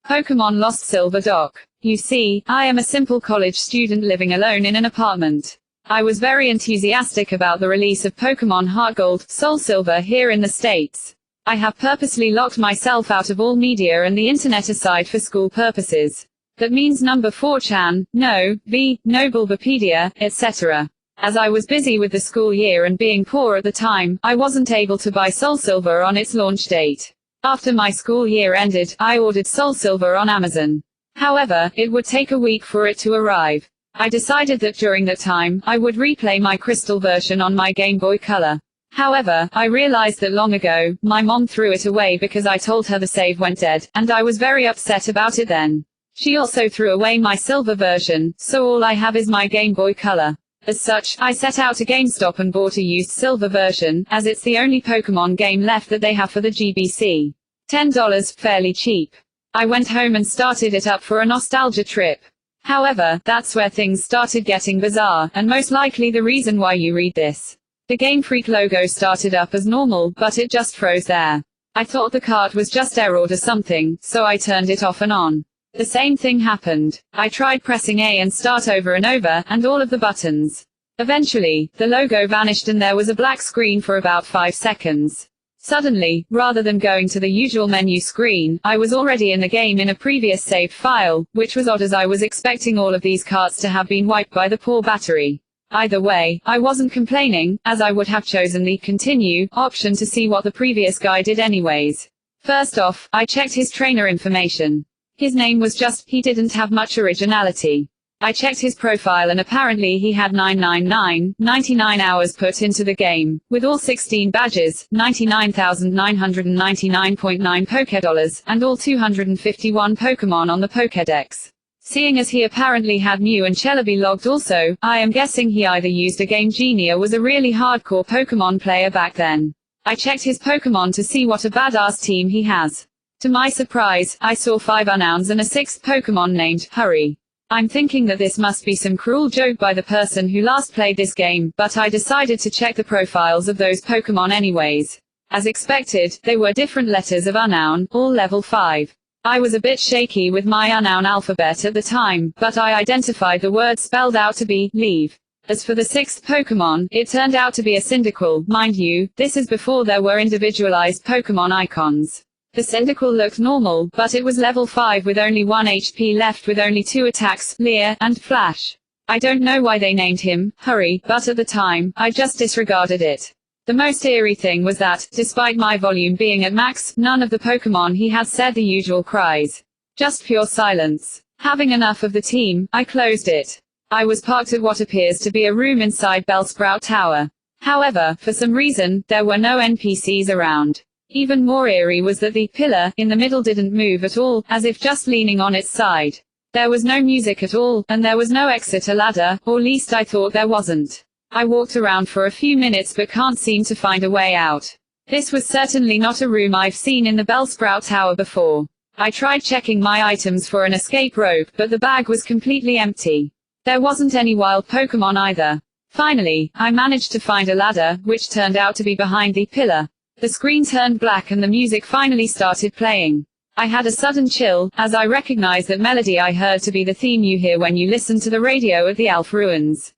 Pokemon Lost Silver Doc. You see, I am a simple college student living alone in an apartment. I was very enthusiastic about the release of Pokemon Heart Gold, Soul Silver here in the States. I have purposely locked myself out of all media and the internet aside for school purposes. That means number 4chan, no, B, no Bulbapedia, etc. As I was busy with the school year and being poor at the time, I wasn't able to buy Soul Silver on its launch date. After my school year ended, I ordered Soul Silver on Amazon. However, it would take a week for it to arrive. I decided that during that time, I would replay my Crystal version on my Game Boy Color. However, I realized that long ago, my mom threw it away because I told her the save went dead, and I was very upset about it then. She also threw away my Silver version, so all I have is my Game Boy Color. As such, I set out to GameStop and bought a used Silver version, as it's the only Pokemon game left that they have for the GBC. $10, fairly cheap. I went home and started it up for a nostalgia trip. However, that's where things started getting bizarre, and most likely the reason why you read this. The Game Freak logo started up as normal, but it just froze there. I thought the cart was just errored or something, so I turned it off and on. The same thing happened. I tried pressing A and start over and over, and all of the buttons. Eventually, the logo vanished and there was a black screen for about 5 seconds. Suddenly, rather than going to the usual menu screen, I was already in the game in a previous saved file, which was odd as I was expecting all of these carts to have been wiped by the poor battery. Either way, I wasn't complaining, as I would have chosen the continue option to see what the previous guy did anyways. First off, I checked his trainer information. His name was just, he didn't have much originality. I checked his profile and apparently he had 999 hours put into the game, with all 16 badges, 99,999.9 Pokédollars, and all 251 Pokémon on the Pokédex. Seeing as he apparently had Mew and Celebi logged also, I am guessing he either used a Game Genie or was a really hardcore Pokémon player back then. I checked his Pokémon to see what a badass team he has. To my surprise, I saw 5 Unknowns and a 6th Pokémon named Hurry. I'm thinking that this must be some cruel joke by the person who last played this game, but I decided to check the profiles of those Pokémon anyways. As expected, they were different letters of Unknown, all level 5. I was a bit shaky with my Unknown alphabet at the time, but I identified the word spelled out to be, leave. As for the 6th Pokémon, it turned out to be a Cyndaquil, mind you, this is before there were individualized Pokémon icons. The Cyndaquil looked normal, but it was level 5 with only 1 HP left with only 2 attacks, Leer, and Flash. I don't know why they named him Hurry, but at the time, I just disregarded it. The most eerie thing was that, despite my volume being at max, none of the Pokémon he had said the usual cries. Just pure silence. Having enough of the team, I closed it. I was parked at what appears to be a room inside Bellsprout Tower. However, for some reason, there were no NPCs around. Even more eerie was that the pillar in the middle didn't move at all, as if just leaning on its side. There was no music at all, and there was no exit or ladder, or least I thought there wasn't. I walked around for a few minutes but can't seem to find a way out. This was certainly not a room I've seen in the Bellsprout Tower before. I tried checking my items for an escape rope, but the bag was completely empty. There wasn't any wild Pokémon either. Finally, I managed to find a ladder, which turned out to be behind the pillar. The screen turned black and the music finally started playing. I had a sudden chill, as I recognized that melody I heard to be the theme you hear when you listen to the radio at the Elf Ruins.